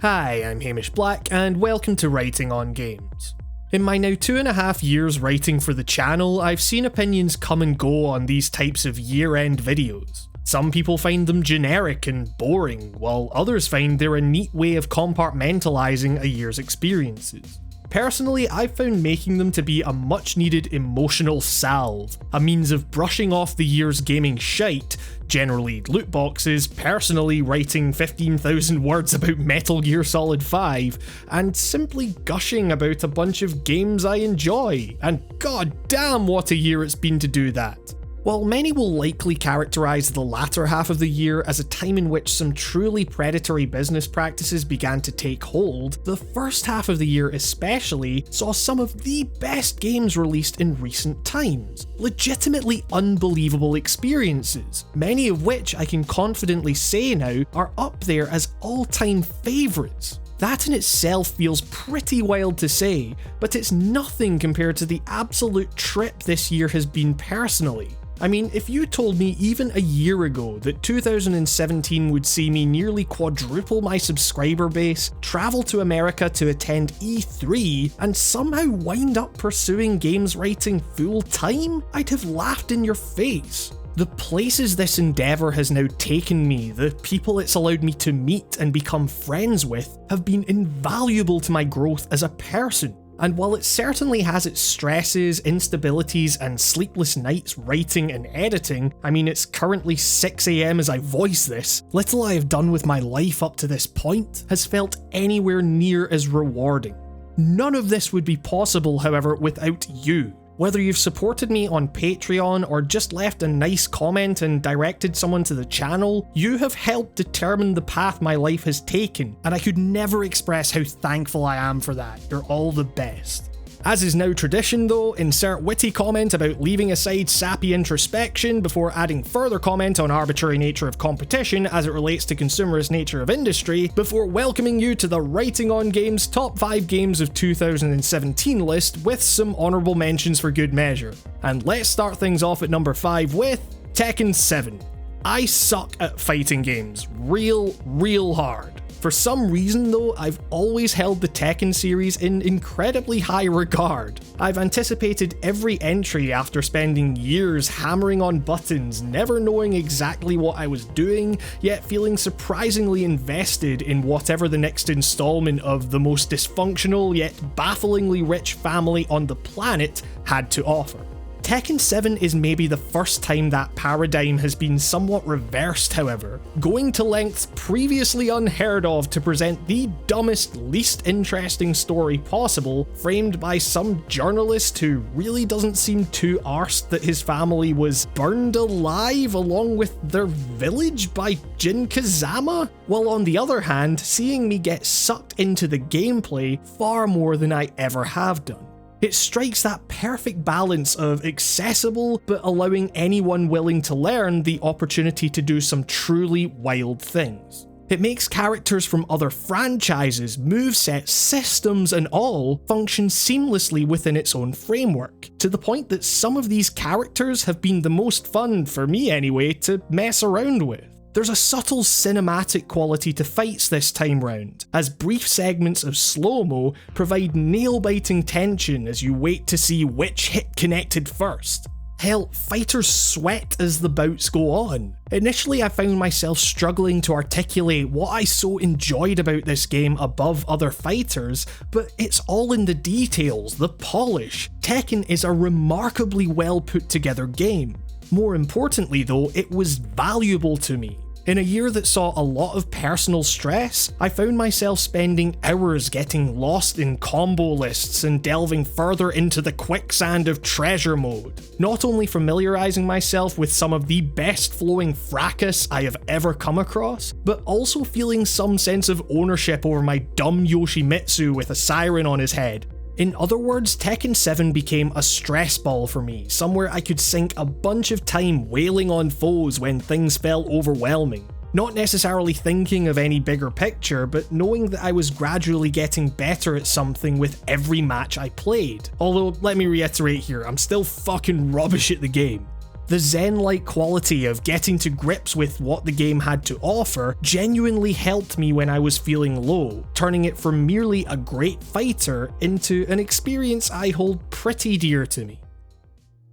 Hi, I'm Hamish Black, and welcome to Writing on Games. In my now 2.5 years writing for the channel, I've seen opinions come and go on these types of year-end videos. Some people find them generic and boring, while others find they're a neat way of compartmentalizing a year's experiences. Personally, I've found making them to be a much needed emotional salve, a means of brushing off the year's gaming shite, generally loot boxes, personally writing 15,000 words about Metal Gear Solid 5, and simply gushing about a bunch of games I enjoy, and god damn what a year it's been to do that. While many will likely characterise the latter half of the year as a time in which some truly predatory business practices began to take hold, the first half of the year especially saw some of the best games released in recent times. Legitimately unbelievable experiences, many of which I can confidently say now are up there as all-time favourites. That in itself feels pretty wild to say, but it's nothing compared to the absolute trip this year has been personally. I mean, if you told me even a year ago that 2017 would see me nearly quadruple my subscriber base, travel to America to attend E3, and somehow wind up pursuing games writing full time, I'd have laughed in your face. The places this endeavour has now taken me, the people it's allowed me to meet and become friends with, have been invaluable to my growth as a person. And while it certainly has its stresses, instabilities, and sleepless nights writing and editing, I mean it's currently 6 AM as I voice this, little I have done with my life up to this point has felt anywhere near as rewarding. None of this would be possible, however, without you. Whether you've supported me on Patreon or just left a nice comment and directed someone to the channel, you have helped determine the path my life has taken, and I could never express how thankful I am for that. You're all the best. As is now tradition though, insert witty comment about leaving aside sappy introspection before adding further comment on arbitrary nature of competition as it relates to consumerist nature of industry, before welcoming you to the Writing on Games Top 5 Games of 2017 list with some honourable mentions for good measure. And let's start things off at number 5 with Tekken 7. I suck at fighting games, real hard. For some reason though, I've always held the Tekken series in incredibly high regard. I've anticipated every entry after spending years hammering on buttons, never knowing exactly what I was doing, yet feeling surprisingly invested in whatever the next installment of the most dysfunctional yet bafflingly rich family on the planet had to offer. Tekken 7 is maybe the first time that paradigm has been somewhat reversed, however, going to lengths previously unheard of to present the dumbest, least interesting story possible, framed by some journalist who really doesn't seem too arsed that his family was burned alive along with their village by Jin Kazama, while on the other hand, seeing me get sucked into the gameplay far more than I ever have done. It strikes that perfect balance of accessible, but allowing anyone willing to learn the opportunity to do some truly wild things. It makes characters from other franchises, movesets, systems and all function seamlessly within its own framework, to the point that some of these characters have been the most fun, for me anyway, to mess around with. There's a subtle cinematic quality to fights this time round, as brief segments of slow-mo provide nail-biting tension as you wait to see which hit connected first. Hell, fighters sweat as the bouts go on. Initially I found myself struggling to articulate what I so enjoyed about this game above other fighters, but it's all in the details, the polish. Tekken is a remarkably well put together game. More importantly though, it was valuable to me. In a year that saw a lot of personal stress, I found myself spending hours getting lost in combo lists and delving further into the quicksand of treasure mode, not only familiarising myself with some of the best flowing fracas I have ever come across, but also feeling some sense of ownership over my dumb Yoshimitsu with a siren on his head. In other words, Tekken 7 became a stress ball for me, somewhere I could sink a bunch of time wailing on foes when things felt overwhelming. Not necessarily thinking of any bigger picture, but knowing that I was gradually getting better at something with every match I played. Although, let me reiterate here, I'm still fucking rubbish at the game. The zen-like quality of getting to grips with what the game had to offer genuinely helped me when I was feeling low, turning it from merely a great fighter into an experience I hold pretty dear to me.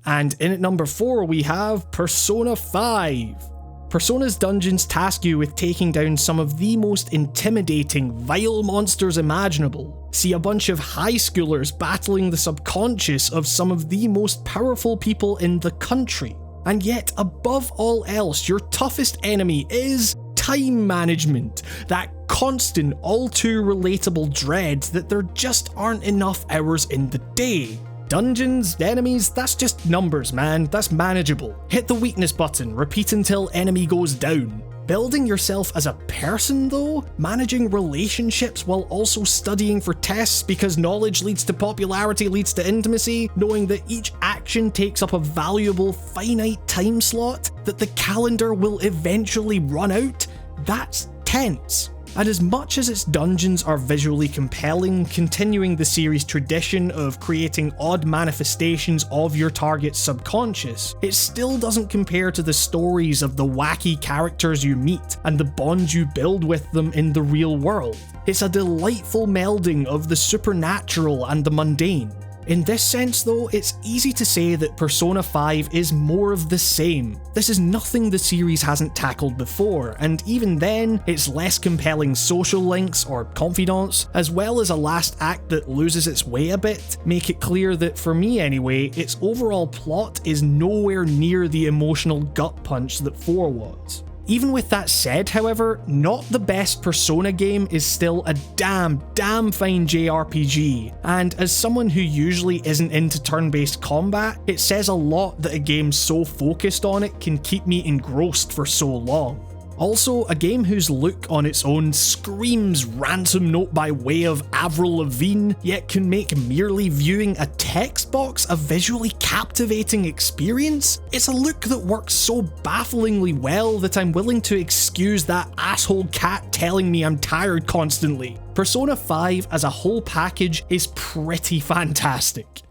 And in at number 4 we have Persona 5. Persona's dungeons task you with taking down some of the most intimidating, vile monsters imaginable. See a bunch of high schoolers battling the subconscious of some of the most powerful people in the country. And yet, above all else, your toughest enemy is time management. That constant, all too relatable dread that there just aren't enough hours in the day. Dungeons, enemies, that's just numbers, man. That's manageable. Hit the weakness button, repeat until enemy goes down. Building yourself as a person though, managing relationships while also studying for tests because knowledge leads to popularity leads to intimacy, knowing that each action takes up a valuable finite time slot, that the calendar will eventually run out, that's tense. And as much as its dungeons are visually compelling, continuing the series' tradition of creating odd manifestations of your target's subconscious, it still doesn't compare to the stories of the wacky characters you meet and the bonds you build with them in the real world. It's a delightful melding of the supernatural and the mundane. In this sense though, it's easy to say that Persona 5 is more of the same. This is nothing the series hasn't tackled before, and even then, its less compelling social links or confidants, as well as a last act that loses its way a bit, make it clear that for me anyway, its overall plot is nowhere near the emotional gut punch that 4 was. Even with that said, however, not the best Persona game is still a damn fine JRPG, and as someone who usually isn't into turn-based combat, it says a lot that a game so focused on it can keep me engrossed for so long. Also, a game whose look on its own screams ransom note by way of Avril Lavigne, yet can make merely viewing a text box a visually captivating experience? It's a look that works so bafflingly well that I'm willing to excuse that asshole cat telling me I'm tired constantly. Persona 5 as a whole package is pretty fantastic.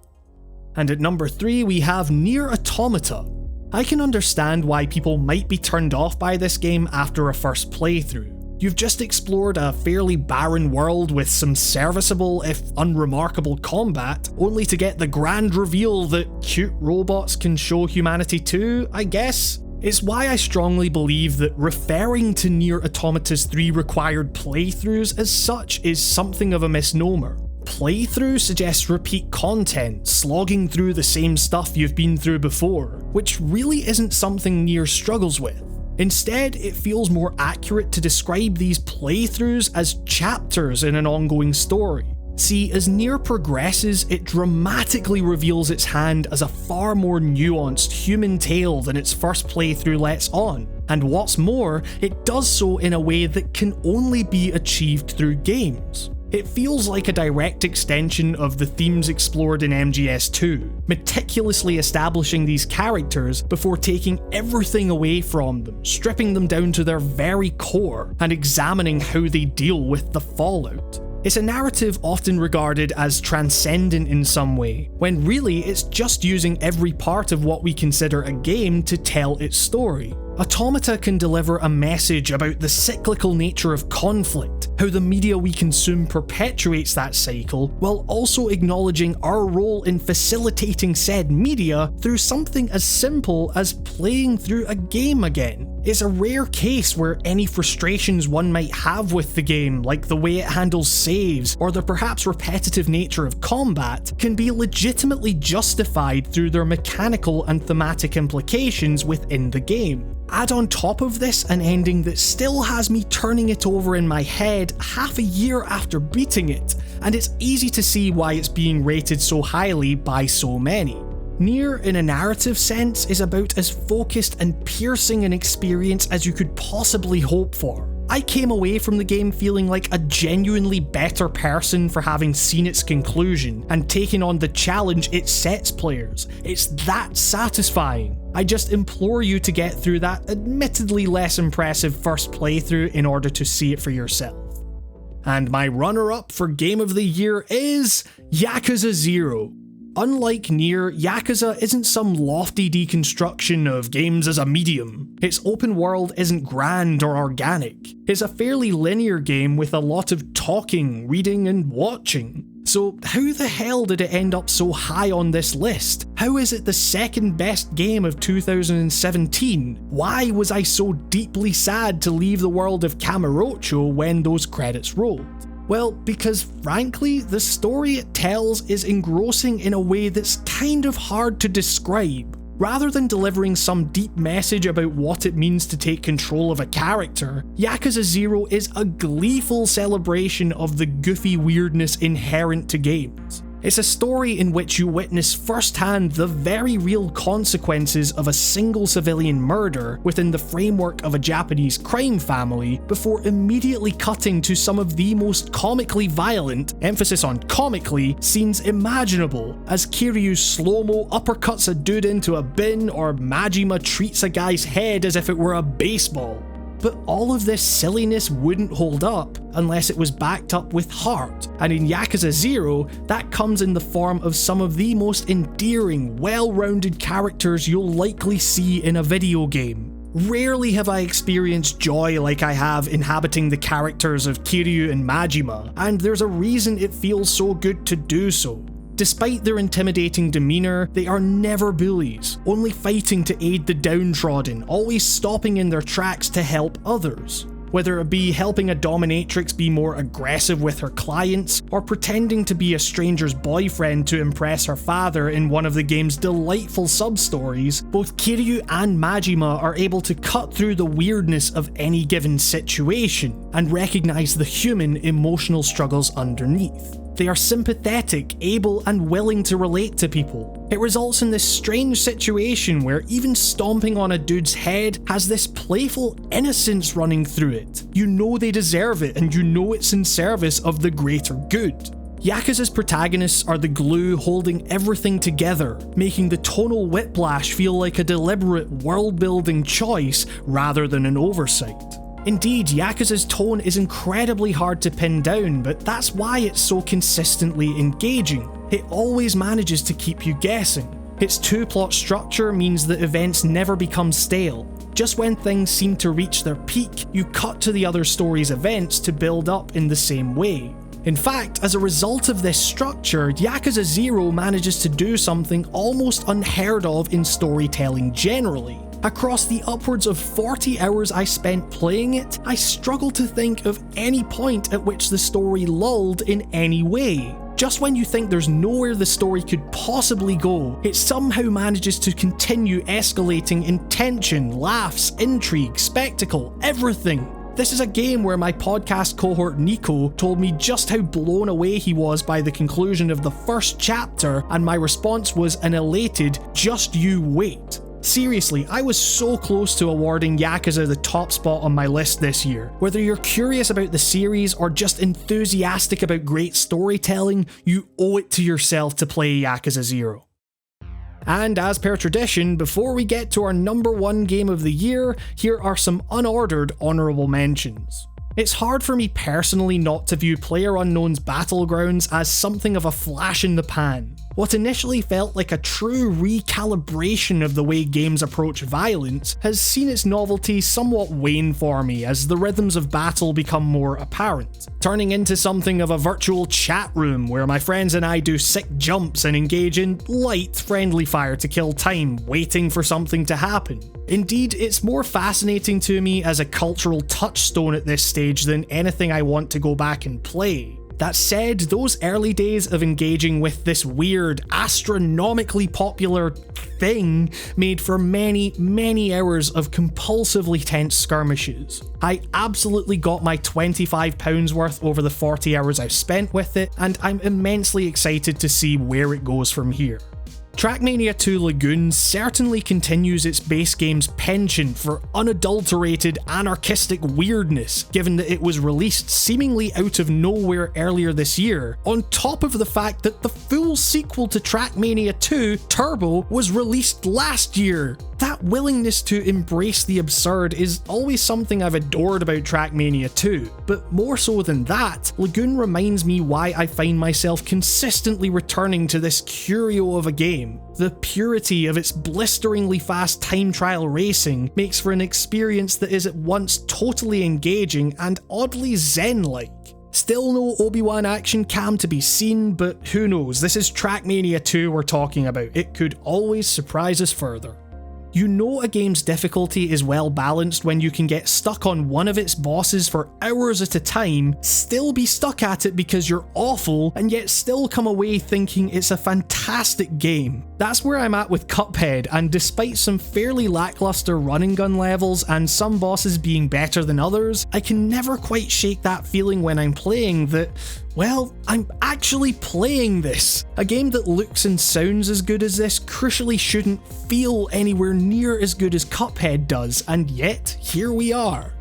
And at number 3 we have Nier Automata. I can understand why people might be turned off by this game after a first playthrough. You've just explored a fairly barren world with some serviceable, if unremarkable combat, only to get the grand reveal that cute robots can show humanity too, I guess? It's why I strongly believe that referring to Nier Automata's 3 required playthroughs as such is something of a misnomer. Playthrough suggests repeat content, slogging through the same stuff you've been through before, which really isn't something Nier struggles with. Instead, it feels more accurate to describe these playthroughs as chapters in an ongoing story. See, as Nier progresses, it dramatically reveals its hand as a far more nuanced human tale than its first playthrough lets on. And what's more, it does so in a way that can only be achieved through games. It feels like a direct extension of the themes explored in MGS2, meticulously establishing these characters before taking everything away from them, stripping them down to their very core, and examining how they deal with the fallout. It's a narrative often regarded as transcendent in some way, when really it's just using every part of what we consider a game to tell its story. Automata can deliver a message about the cyclical nature of conflict, how the media we consume perpetuates that cycle, while also acknowledging our role in facilitating said media through something as simple as playing through a game again. It's a rare case where any frustrations one might have with the game, like the way it handles saves or the perhaps repetitive nature of combat, can be legitimately justified through their mechanical and thematic implications within the game. Add on top of this an ending that still has me turning it over in my head half a year after beating it, and it's easy to see why it's being rated so highly by so many. Nier, in a narrative sense, is about as focused and piercing an experience as you could possibly hope for. I came away from the game feeling like a genuinely better person for having seen its conclusion and taken on the challenge it sets players. It's that satisfying. I just implore you to get through that admittedly less impressive first playthrough in order to see it for yourself. And my runner-up for Game of the Year is Yakuza 0. Unlike Nier, Yakuza isn't some lofty deconstruction of games as a medium. Its open world isn't grand or organic. It's a fairly linear game with a lot of talking, reading, and watching. So how the hell did it end up so high on this list? How is it the second best game of 2017? Why was I so deeply sad to leave the world of Kamurocho when those credits rolled? Well, because frankly, the story it tells is engrossing in a way that's kind of hard to describe. Rather than delivering some deep message about what it means to take control of a character, Yakuza 0 is a gleeful celebration of the goofy weirdness inherent to games. It's a story in which you witness firsthand the very real consequences of a single civilian murder within the framework of a Japanese crime family before immediately cutting to some of the most comically violent, emphasis on comically, scenes imaginable, as Kiryu slow-mo uppercuts a dude into a bin or Majima treats a guy's head as if it were a baseball. But all of this silliness wouldn't hold up unless it was backed up with heart, and in Yakuza 0, that comes in the form of some of the most endearing, well-rounded characters you'll likely see in a video game. Rarely have I experienced joy like I have inhabiting the characters of Kiryu and Majima, and there's a reason it feels so good to do so. Despite their intimidating demeanour, they are never bullies, only fighting to aid the downtrodden, always stopping in their tracks to help others. Whether it be helping a dominatrix be more aggressive with her clients, or pretending to be a stranger's boyfriend to impress her father in one of the game's delightful sub-stories, both Kiryu and Majima are able to cut through the weirdness of any given situation, and recognise the human emotional struggles underneath. They are sympathetic, able, and willing to relate to people. It results in this strange situation where even stomping on a dude's head has this playful innocence running through it. You know they deserve it, and you know it's in service of the greater good. Yakuza's protagonists are the glue holding everything together, making the tonal whiplash feel like a deliberate world-building choice rather than an oversight. Indeed, Yakuza's tone is incredibly hard to pin down, but that's why it's so consistently engaging. It always manages to keep you guessing. Its two-plot structure means that events never become stale. Just when things seem to reach their peak, you cut to the other story's events to build up in the same way. In fact, as a result of this structure, Yakuza 0 manages to do something almost unheard of in storytelling generally. Across the upwards of 40 hours I spent playing it, I struggle to think of any point at which the story lulled in any way. Just when you think there's nowhere the story could possibly go, it somehow manages to continue escalating in tension, laughs, intrigue, spectacle, everything. This is a game where my podcast cohort Nico told me just how blown away he was by the conclusion of the first chapter, and my response was an elated, just you wait. Seriously, I was so close to awarding Yakuza the top spot on my list this year. Whether you're curious about the series or just enthusiastic about great storytelling, you owe it to yourself to play Yakuza 0. And as per tradition, before we get to our number one game of the year, here are some unordered honourable mentions. It's hard for me personally not to view PlayerUnknown's Battlegrounds as something of a flash in the pan. What initially felt like a true recalibration of the way games approach violence has seen its novelty somewhat wane for me as the rhythms of battle become more apparent, turning into something of a virtual chat room where my friends and I do sick jumps and engage in light friendly fire to kill time, waiting for something to happen. Indeed, it's more fascinating to me as a cultural touchstone at this stage than anything I want to go back and play. That said, those early days of engaging with this weird, astronomically popular thing made for many, many hours of compulsively tense skirmishes. I absolutely got my £25 worth over the 40 hours I've spent with it, and I'm immensely excited to see where it goes from here. Trackmania 2 Lagoon certainly continues its base game's penchant for unadulterated anarchistic weirdness, given that it was released seemingly out of nowhere earlier this year, on top of the fact that the full sequel to Trackmania 2, Turbo, was released last year. That willingness to embrace the absurd is always something I've adored about Trackmania 2, but more so than that, Lagoon reminds me why I find myself consistently returning to this curio of a game. The purity of its blisteringly fast time trial racing makes for an experience that is at once totally engaging and oddly zen-like. Still no Obi-Wan action cam to be seen, but who knows, this is Trackmania 2 we're talking about. It could always surprise us further. You know a game's difficulty is well balanced when you can get stuck on one of its bosses for hours at a time, still be stuck at it because you're awful, and yet still come away thinking it's a fantastic game. That's where I'm at with Cuphead, and despite some fairly lackluster run and gun levels and some bosses being better than others, I can never quite shake that feeling when I'm playing that, well, I'm actually playing this. A game that looks and sounds as good as this crucially shouldn't feel anywhere near as good as Cuphead does, and yet, here we are.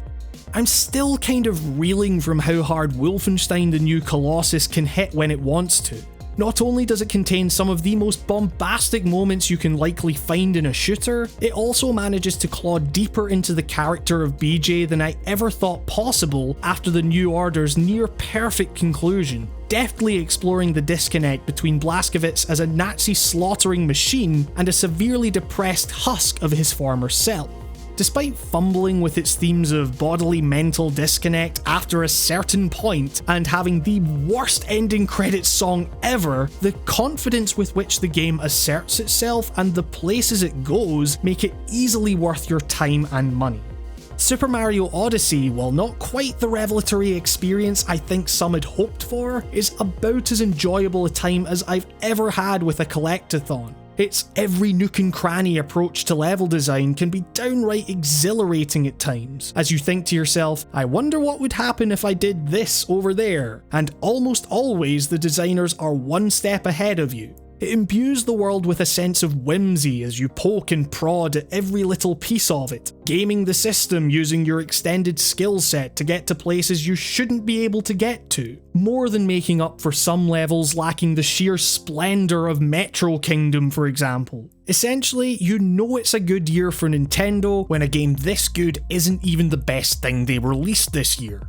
I'm still kind of reeling from how hard Wolfenstein: The New Colossus can hit when it wants to. Not only does it contain some of the most bombastic moments you can likely find in a shooter, it also manages to claw deeper into the character of BJ than I ever thought possible after the New Order's near-perfect conclusion, deftly exploring the disconnect between Blazkowicz as a Nazi slaughtering machine and a severely depressed husk of his former self. Despite fumbling with its themes of bodily mental disconnect after a certain point and having the worst ending credits song ever, the confidence with which the game asserts itself and the places it goes make it easily worth your time and money. Super Mario Odyssey, while not quite the revelatory experience I think some had hoped for, is about as enjoyable a time as I've ever had with a collectathon. Its every nook and cranny approach to level design can be downright exhilarating at times, as you think to yourself, I wonder what would happen if I did this over there, and almost always the designers are one step ahead of you. It imbues the world with a sense of whimsy as you poke and prod at every little piece of it, gaming the system using your extended skill set to get to places you shouldn't be able to get to, more than making up for some levels lacking the sheer splendour of Metro Kingdom, for example. Essentially, you know it's a good year for Nintendo when a game this good isn't even the best thing they released this year.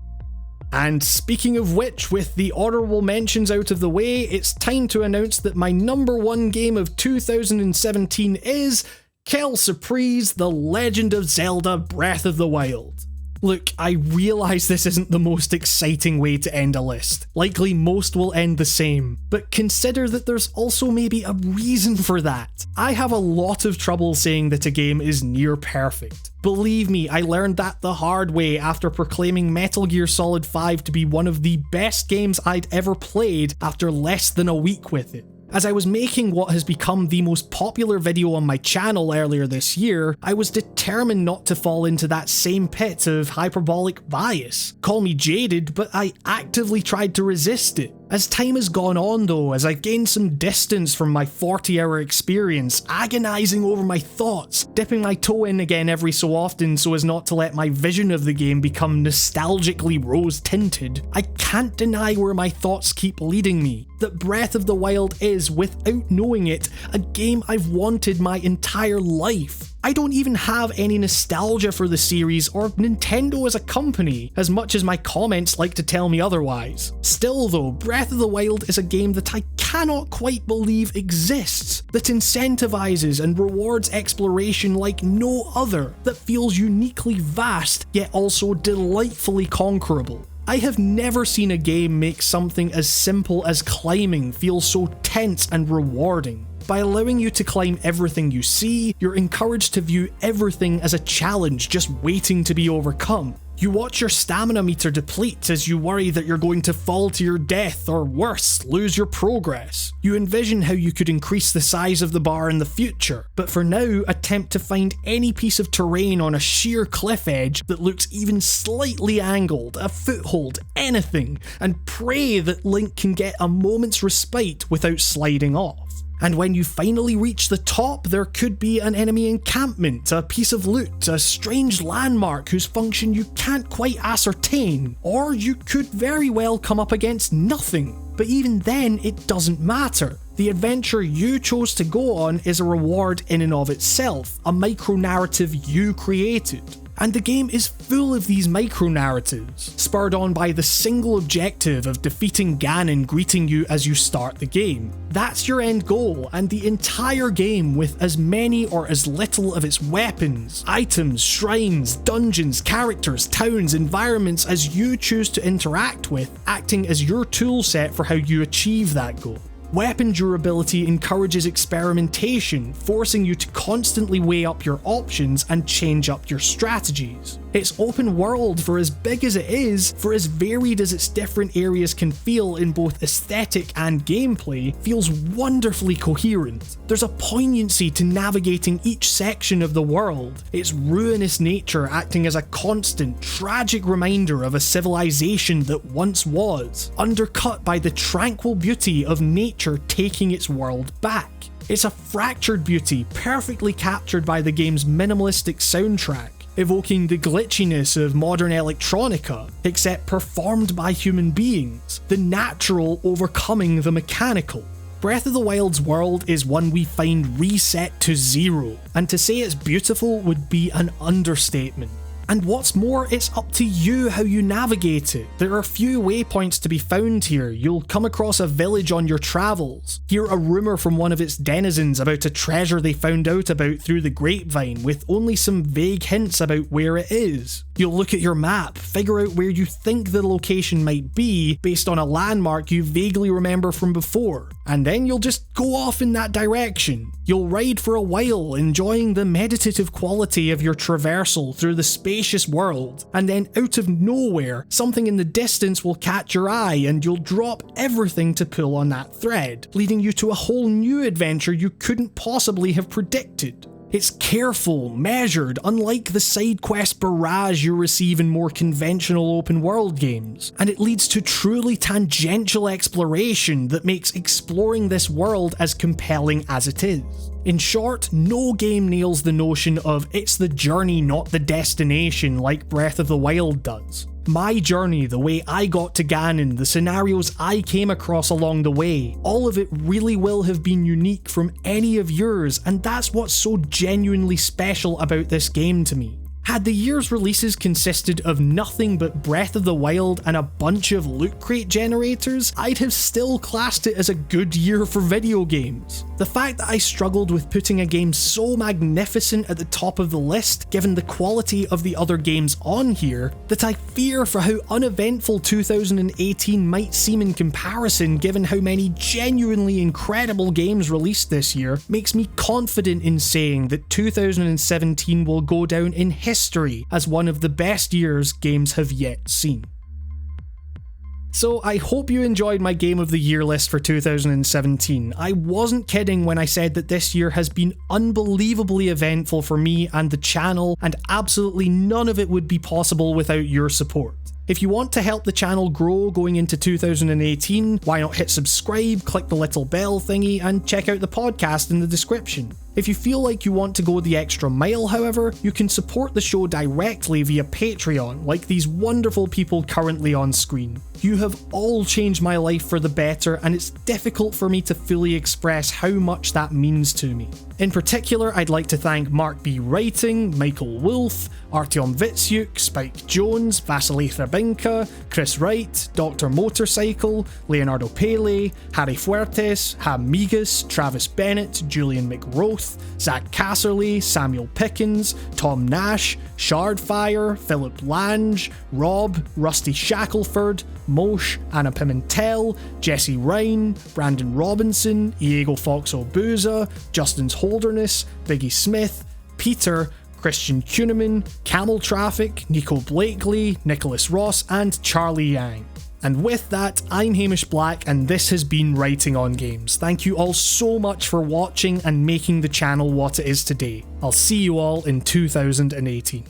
And speaking of which, with the honourable mentions out of the way, it's time to announce that my number one game of 2017 is Quelle Surprise: The Legend of Zelda Breath of the Wild. Look, I realise this isn't the most exciting way to end a list. Likely most will end the same, but consider that there's also maybe a reason for that. I have a lot of trouble saying that a game is near perfect. Believe me, I learned that the hard way after proclaiming Metal Gear Solid 5 to be one of the best games I'd ever played after less than a week with it. As I was making what has become the most popular video on my channel earlier this year, I was determined not to fall into that same pit of hyperbolic bias. Call me jaded, but I actively tried to resist it. As time has gone on though, as I've gained some distance from my 40-hour experience, agonising over my thoughts, dipping my toe in again every so often so as not to let my vision of the game become nostalgically rose-tinted, I can't deny where my thoughts keep leading me. That Breath of the Wild is, without knowing it, a game I've wanted my entire life. I don't even have any nostalgia for the series or Nintendo as a company, as much as my comments like to tell me otherwise. Still though, Breath of the Wild is a game that I cannot quite believe exists, that incentivizes and rewards exploration like no other, that feels uniquely vast yet also delightfully conquerable. I have never seen a game make something as simple as climbing feel so tense and rewarding. By allowing you to climb everything you see, you're encouraged to view everything as a challenge just waiting to be overcome. You watch your stamina meter deplete as you worry that you're going to fall to your death or worse, lose your progress. You envision how you could increase the size of the bar in the future, but for now attempt to find any piece of terrain on a sheer cliff edge that looks even slightly angled, a foothold, anything, and pray that Link can get a moment's respite without sliding off. And when you finally reach the top, there could be an enemy encampment, a piece of loot, a strange landmark whose function you can't quite ascertain, or you could very well come up against nothing. But even then, it doesn't matter. The adventure you chose to go on is a reward in and of itself, a micro-narrative you created. And the game is full of these micro-narratives, spurred on by the single objective of defeating Ganon greeting you as you start the game. That's your end goal, and the entire game, with as many or as little of its weapons, items, shrines, dungeons, characters, towns, environments as you choose to interact with, acting as your toolset for how you achieve that goal. Weapon durability encourages experimentation, forcing you to constantly weigh up your options and change up your strategies. It's open world for as big as it is, for as varied as its different areas can feel in both aesthetic and gameplay, feels wonderfully coherent. There's a poignancy to navigating each section of the world, its ruinous nature acting as a constant, tragic reminder of a civilization that once was, undercut by the tranquil beauty of nature taking its world back. It's a fractured beauty perfectly captured by the game's minimalistic soundtrack, evoking the glitchiness of modern electronica, except performed by human beings, the natural overcoming the mechanical. Breath of the Wild's world is one we find reset to zero, and to say it's beautiful would be an understatement. And what's more, it's up to you how you navigate it. There are few waypoints to be found here. You'll come across a village on your travels, hear a rumour from one of its denizens about a treasure they found out about through the grapevine with only some vague hints about where it is. You'll look at your map, figure out where you think the location might be based on a landmark you vaguely remember from before, and then you'll just go off in that direction. You'll ride for a while, enjoying the meditative quality of your traversal through the spacious world, and then out of nowhere, something in the distance will catch your eye and you'll drop everything to pull on that thread, leading you to a whole new adventure you couldn't possibly have predicted. It's careful, measured, unlike the side quest barrage you receive in more conventional open world games, and it leads to truly tangential exploration that makes exploring this world as compelling as it is. In short, no game nails the notion of it's the journey not the destination like Breath of the Wild does. My journey, the way I got to Ganon, the scenarios I came across along the way, all of it really will have been unique from any of yours, and that's what's so genuinely special about this game to me. Had the year's releases consisted of nothing but Breath of the Wild and a bunch of loot crate generators, I'd have still classed it as a good year for video games. The fact that I struggled with putting a game so magnificent at the top of the list, given the quality of the other games on here, that I fear for how uneventful 2018 might seem in comparison given how many genuinely incredible games released this year, makes me confident in saying that 2017 will go down in history as one of the best years games have yet seen. So I hope you enjoyed my Game of the Year list for 2017. I wasn't kidding when I said that this year has been unbelievably eventful for me and the channel, and absolutely none of it would be possible without your support. If you want to help the channel grow going into 2018, why not hit subscribe, click the little bell thingy, and check out the podcast in the description. If you feel like you want to go the extra mile, however, you can support the show directly via Patreon, like these wonderful people currently on screen. You have all changed my life for the better, and it's difficult for me to fully express how much that means to me. In particular, I'd like to thank Mark B. Writing, Michael Wolf, Artyom Vitsyuk, Spike Jones, Vasily Thrabinka, Chris Wright, Dr. Motorcycle, Leonardo Pele, Harry Fuertes, Ham Migas, Travis Bennett, Julian McRoth, Zach Casserly, Samuel Pickens, Tom Nash, Shardfire, Philip Lange, Rob, Rusty Shackelford, Mosh, Anna Pimentel, Jesse Ryan, Brandon Robinson, Diego Fox Obuza, Justin's Holderness, Biggie Smith, Peter, Christian Kuhneman, Camel Traffic, Nico Blakely, Nicholas Ross, and Charlie Yang. And with that, I'm Hamish Black, and this has been Writing on Games. Thank you all so much for watching and making the channel what it is today. I'll see you all in 2018.